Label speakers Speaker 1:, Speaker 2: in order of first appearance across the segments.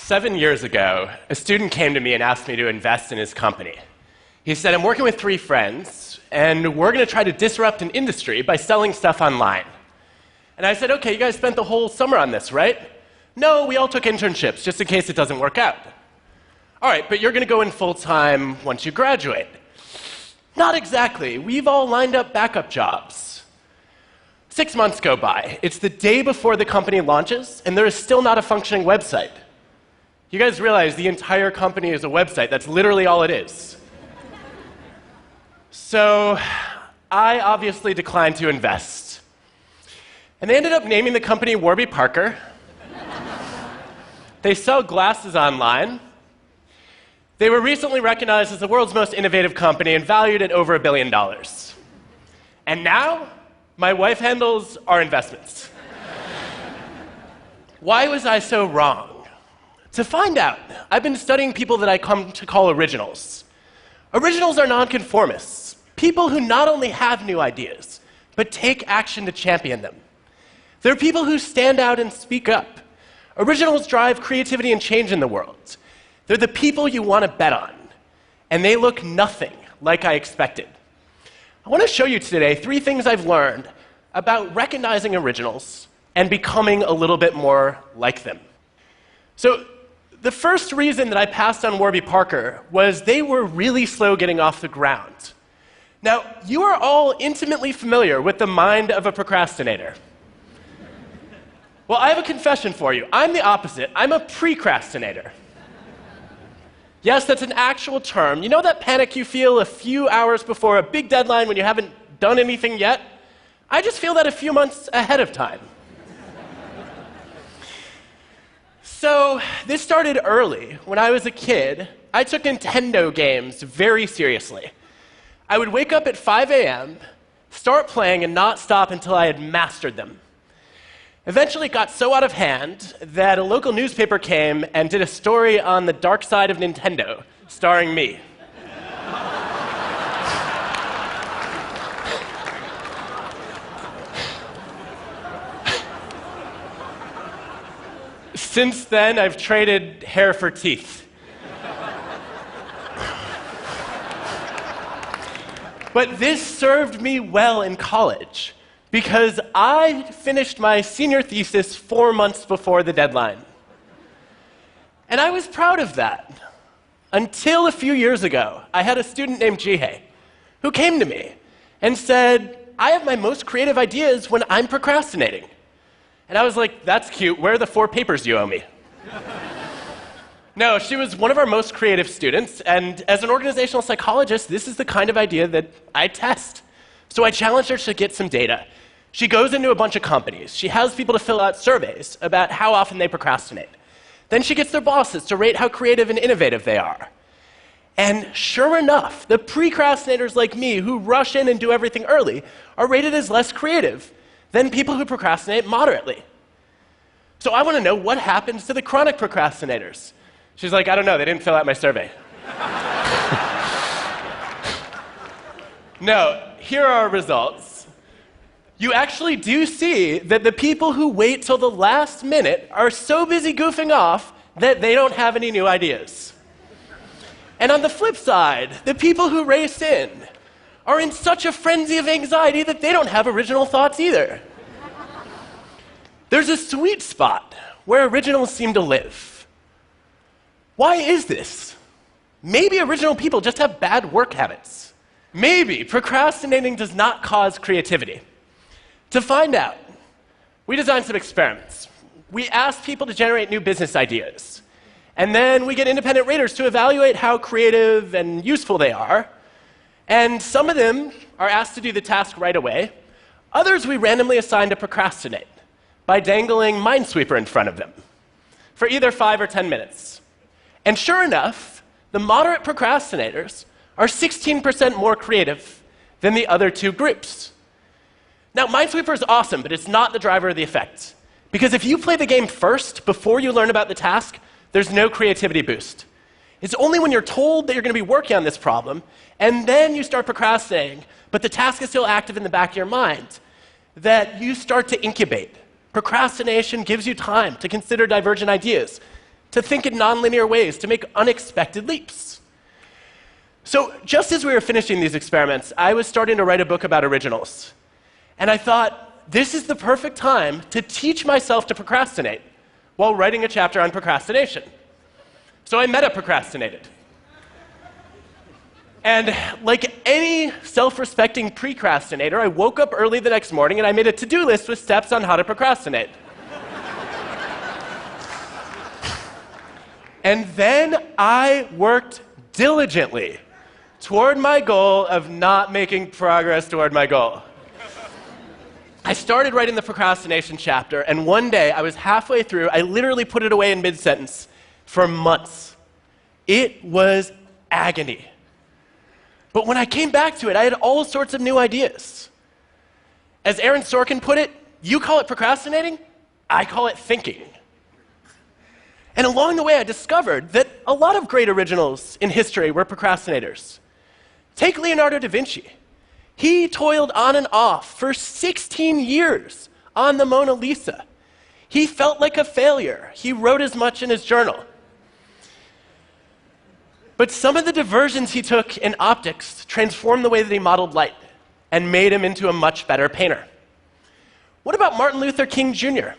Speaker 1: 7 years ago, a student came to me and asked me to invest in his company. He said, I'm working with 3 friends, and we're going to try to disrupt an industry by selling stuff online. And I said, okay, you guys spent the whole summer on this, right? No, we all took internships, just in case it doesn't work out. All right, but you're going to go in full-time once you graduate. Not exactly. We've all lined up backup jobs. 6 months go by. It's the day before the company launches, and there is still not a functioning website. You guys realize the entire company is a website. That's literally all it is. So I obviously declined to invest. And they ended up naming the company Warby Parker. They sell glasses online. They were recently recognized as the world's most innovative company and valued at over $1 billion. And now, my wife handles our investments. Why was I so wrong? To find out, I've been studying people that I come to call originals. Originals are nonconformists, people who not only have new ideas, but take action to champion them. They're people who stand out and speak up. Originals drive creativity and change in the world. They're the people you want to bet on, and they look nothing like I expected. I want to show you today 3 things I've learned about recognizing originals and becoming a little bit more like them. So, the first reason that I passed on Warby Parker was they were really slow getting off the ground. Now, you are all intimately familiar with the mind of a procrastinator. Well, I have a confession for you. I'm the opposite. I'm a precrastinator. Yes, that's an actual term. You know that panic you feel a few hours before a big deadline when you haven't done anything yet? I just feel that a few months ahead of time. So this started early. When I was a kid, I took Nintendo games very seriously. I would wake up at 5 a.m., start playing, and not stop until I had mastered them. Eventually, it got so out of hand that a local newspaper came and did a story on the dark side of Nintendo, starring me. Since then, I've traded hair for teeth. But this served me well in college, because I finished my senior thesis 4 months before the deadline. And I was proud of that. Until a few years ago, I had a student named Jihei who came to me and said, I have my most creative ideas when I'm procrastinating. And I was like, that's cute. Where are the 4 papers you owe me? No, she was one of our most creative students, and as an organizational psychologist, this is the kind of idea that I test. So I challenged her to get some data. She goes into a bunch of companies. She has people to fill out surveys about how often they procrastinate. Then she gets their bosses to rate how creative and innovative they are. And sure enough, the precrastinators like me who rush in and do everything early are rated as less creative than people who procrastinate moderately. So I want to know what happens to the chronic procrastinators. She's like, I don't know, they didn't fill out my survey. No, here are our results. You actually do see that the people who wait till the last minute are so busy goofing off that they don't have any new ideas. And on the flip side, the people who race in are in such a frenzy of anxiety that they don't have original thoughts either. There's a sweet spot where originals seem to live. Why is this? Maybe original people just have bad work habits. Maybe procrastinating does not cause creativity. To find out, we designed some experiments. We asked people to generate new business ideas. And then we get independent raters to evaluate how creative and useful they are. And some of them are asked to do the task right away. Others we randomly assign to procrastinate by dangling Minesweeper in front of them for either 5 or 10 minutes. And sure enough, the moderate procrastinators are 16% more creative than the other 2 groups. Now, Minesweeper is awesome, but it's not the driver of the effect. Because if you play the game first, before you learn about the task, there's no creativity boost. It's only when you're told that you're going to be working on this problem, and then you start procrastinating, but the task is still active in the back of your mind, that you start to incubate. Procrastination gives you time to consider divergent ideas, to think in nonlinear ways, to make unexpected leaps. So just as we were finishing these experiments, I was starting to write a book about originals. And I thought, this is the perfect time to teach myself to procrastinate while writing a chapter on procrastination. So I meta-procrastinated. And like any self-respecting precrastinator, I woke up early the next morning and I made a to-do list with steps on how to procrastinate. And then I worked diligently toward my goal of not making progress toward my goal. I started writing the procrastination chapter, and one day I was halfway through, I literally put it away in mid-sentence for months. It was agony. But when I came back to it, I had all sorts of new ideas. As Aaron Sorkin put it, you call it procrastinating, I call it thinking. And along the way, I discovered that a lot of great originals in history were procrastinators. Take Leonardo da Vinci. He toiled on and off for 16 years on the Mona Lisa. He felt like a failure. He wrote as much in his journal. But some of the diversions he took in optics transformed the way that he modeled light and made him into a much better painter. What about Martin Luther King Jr.?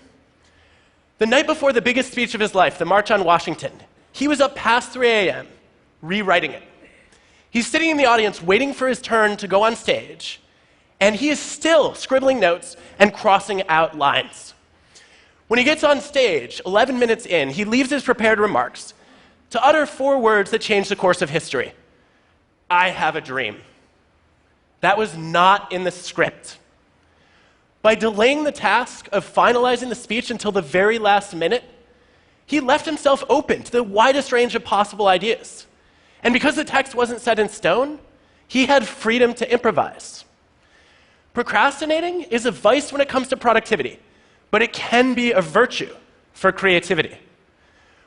Speaker 1: The night before the biggest speech of his life, the March on Washington, he was up past 3 a.m. rewriting it. He's sitting in the audience waiting for his turn to go on stage, and he is still scribbling notes and crossing out lines. When he gets on stage, 11 minutes in, he leaves his prepared remarks to utter 4 words that changed the course of history. I have a dream. That was not in the script. By delaying the task of finalizing the speech until the very last minute, he left himself open to the widest range of possible ideas. And because the text wasn't set in stone, he had freedom to improvise. Procrastinating is a vice when it comes to productivity, but it can be a virtue for creativity.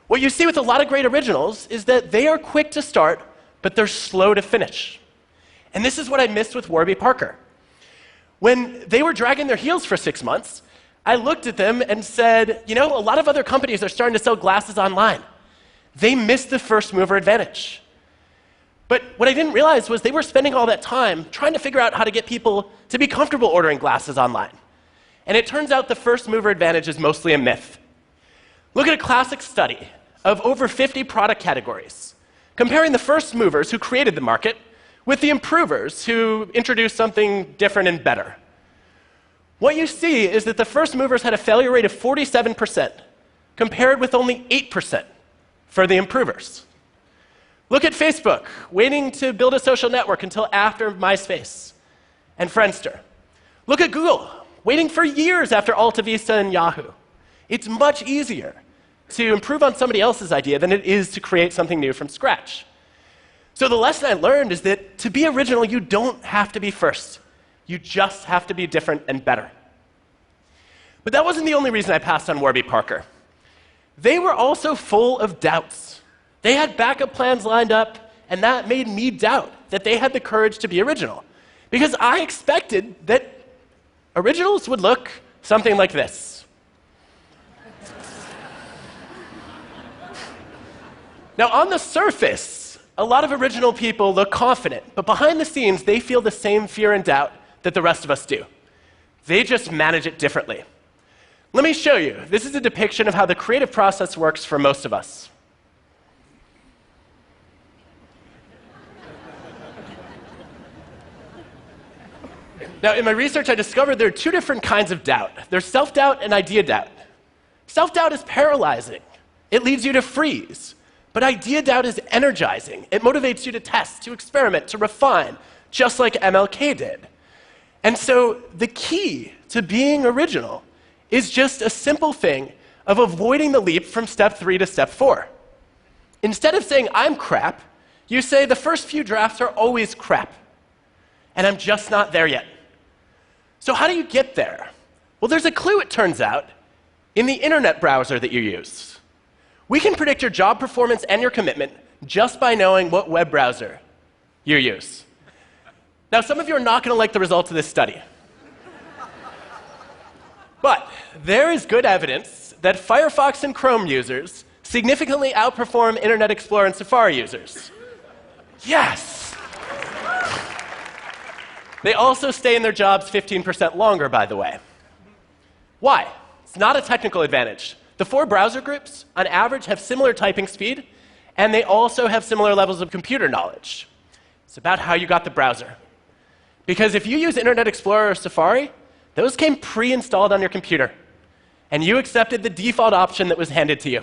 Speaker 1: What you see with a lot of great originals is that they are quick to start, but they're slow to finish. And this is what I missed with Warby Parker. When they were dragging their heels for 6 months, I looked at them and said, you know, a lot of other companies are starting to sell glasses online. They missed the first mover advantage. But what I didn't realize was they were spending all that time trying to figure out how to get people to be comfortable ordering glasses online. And it turns out the first mover advantage is mostly a myth. Look at a classic study of over 50 product categories, comparing the first movers who created the market with the improvers who introduced something different and better. What you see is that the first movers had a failure rate of 47%, compared with only 8% for the improvers. Look at Facebook, waiting to build a social network until after MySpace and Friendster. Look at Google, waiting for years after Alta Vista and Yahoo. It's much easier to improve on somebody else's idea than it is to create something new from scratch. So the lesson I learned is that to be original, you don't have to be first. You just have to be different and better. But that wasn't the only reason I passed on Warby Parker. They were also full of doubts. They had backup plans lined up, and that made me doubt that they had the courage to be original. Because I expected that originals would look something like this. Now, on the surface, a lot of original people look confident, but behind the scenes, they feel the same fear and doubt that the rest of us do. They just manage it differently. Let me show you. This is a depiction of how the creative process works for most of us. Now, in my research, I discovered there are 2 different kinds of doubt. There's self-doubt and idea doubt. Self-doubt is paralyzing. It leads you to freeze. But idea doubt is energizing. It motivates you to test, to experiment, to refine, just like MLK did. And so the key to being original is just a simple thing of avoiding the leap from step 3 to step 4. Instead of saying, I'm crap, you say, the first few drafts are always crap, and I'm just not there yet. So how do you get there? Well, there's a clue, it turns out, in the internet browser that you use. We can predict your job performance and your commitment just by knowing what web browser you use. Now, some of you are not going to like the results of this study. But there is good evidence that Firefox and Chrome users significantly outperform Internet Explorer and Safari users. Yes! They also stay in their jobs 15% longer, by the way. Why? It's not a technical advantage. The 4 browser groups, on average, have similar typing speed, and they also have similar levels of computer knowledge. It's about how you got the browser. Because if you use Internet Explorer or Safari, those came pre-installed on your computer, and you accepted the default option that was handed to you.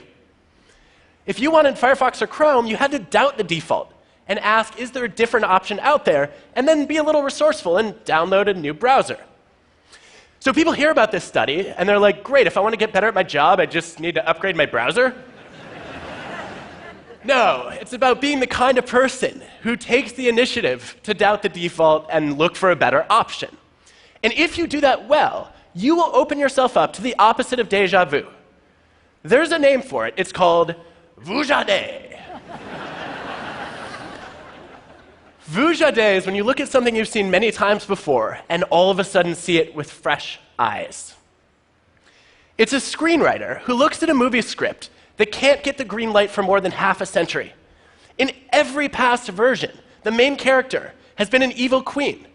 Speaker 1: If you wanted Firefox or Chrome, you had to doubt the default and ask, is there a different option out there? And then be a little resourceful and download a new browser. So people hear about this study, and they're like, great, if I want to get better at my job, I just need to upgrade my browser? No, it's about being the kind of person who takes the initiative to doubt the default and look for a better option. And if you do that well, you will open yourself up to the opposite of déjà vu. There's a name for it. It's called vujade. Vujade is when you look at something you've seen many times before and all of a sudden see it with fresh eyes. It's a screenwriter who looks at a movie script that can't get the green light for more than half a century. In every past version, the main character has been an evil queen.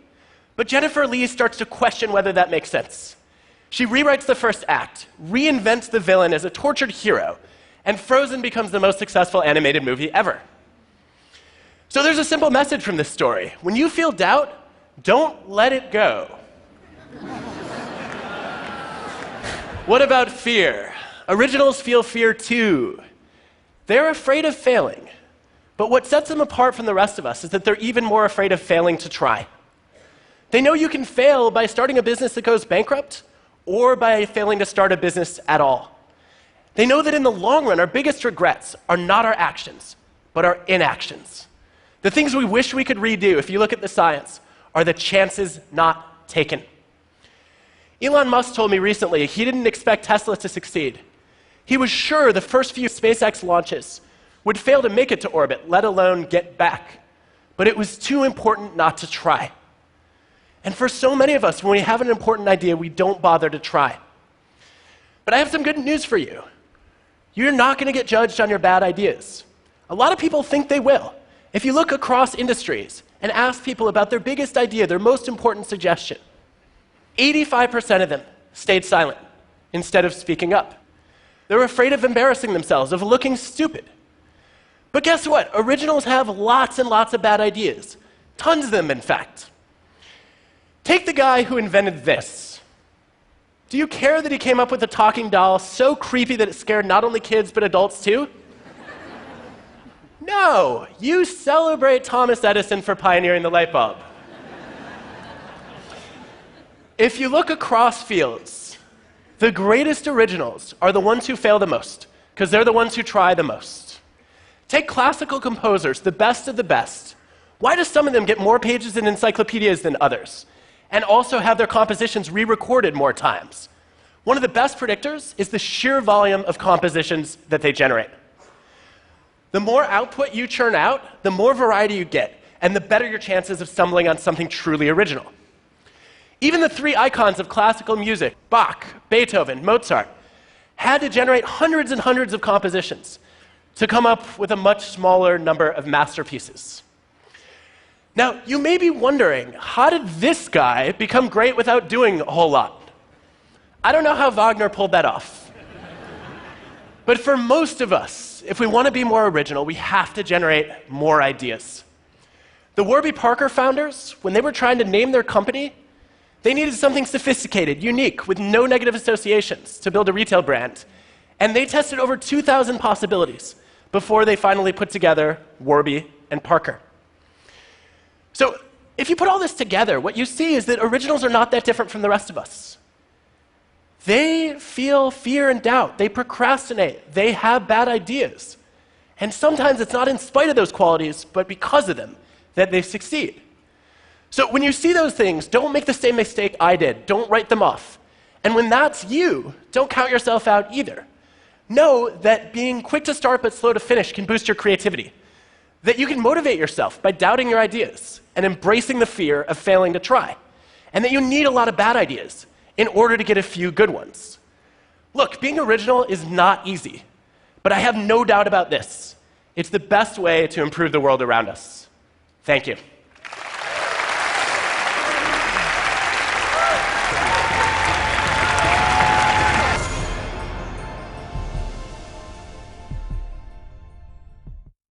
Speaker 1: But Jennifer Lee starts to question whether that makes sense. She rewrites the first act, reinvents the villain as a tortured hero, and Frozen becomes the most successful animated movie ever. So there's a simple message from this story. When you feel doubt, don't let it go. What about fear? Originals feel fear too. They're afraid of failing. But what sets them apart from the rest of us is that they're even more afraid of failing to try. They know you can fail by starting a business that goes bankrupt or by failing to start a business at all. They know that in the long run, our biggest regrets are not our actions, but our inactions. The things we wish we could redo, if you look at the science, are the chances not taken. Elon Musk told me recently he didn't expect Tesla to succeed. He was sure the first few SpaceX launches would fail to make it to orbit, let alone get back. But it was too important not to try. And for so many of us, when we have an important idea, we don't bother to try. But I have some good news for you. You're not going to get judged on your bad ideas. A lot of people think they will. If you look across industries and ask people about their biggest idea, their most important suggestion, 85% of them stayed silent instead of speaking up. They're afraid of embarrassing themselves, of looking stupid. But guess what? Originals have lots and lots of bad ideas. Tons of them, in fact. Take the guy who invented this. Do you care that he came up with a talking doll so creepy that it scared not only kids but adults too? No, you celebrate Thomas Edison for pioneering the light bulb. If you look across fields, the greatest originals are the ones who fail the most, because they're the ones who try the most. Take classical composers, the best of the best. Why do some of them get more pages in encyclopedias than others, and also have their compositions re-recorded more times? One of the best predictors is the sheer volume of compositions that they generate. The more output you churn out, the more variety you get, and the better your chances of stumbling on something truly original. Even the 3 icons of classical music, Bach, Beethoven, Mozart, had to generate hundreds and hundreds of compositions to come up with a much smaller number of masterpieces. Now, you may be wondering, how did this guy become great without doing a whole lot? I don't know how Wagner pulled that off. But for most of us, if we want to be more original, we have to generate more ideas. The Warby Parker founders, when they were trying to name their company, they needed something sophisticated, unique, with no negative associations to build a retail brand. And they tested over 2,000 possibilities before they finally put together Warby and Parker. So if you put all this together, what you see is that originals are not that different from the rest of us. They feel fear and doubt. They procrastinate. They have bad ideas. And sometimes it's not in spite of those qualities, but because of them, that they succeed. So when you see those things, don't make the same mistake I did. Don't write them off. And when that's you, don't count yourself out either. Know that being quick to start but slow to finish can boost your creativity. That you can motivate yourself by doubting your ideas and embracing the fear of failing to try. And that you need a lot of bad ideas in order to get a few good ones. Look, being original is not easy, But I have no doubt about this. It's the best way to improve the world around us. Thank you.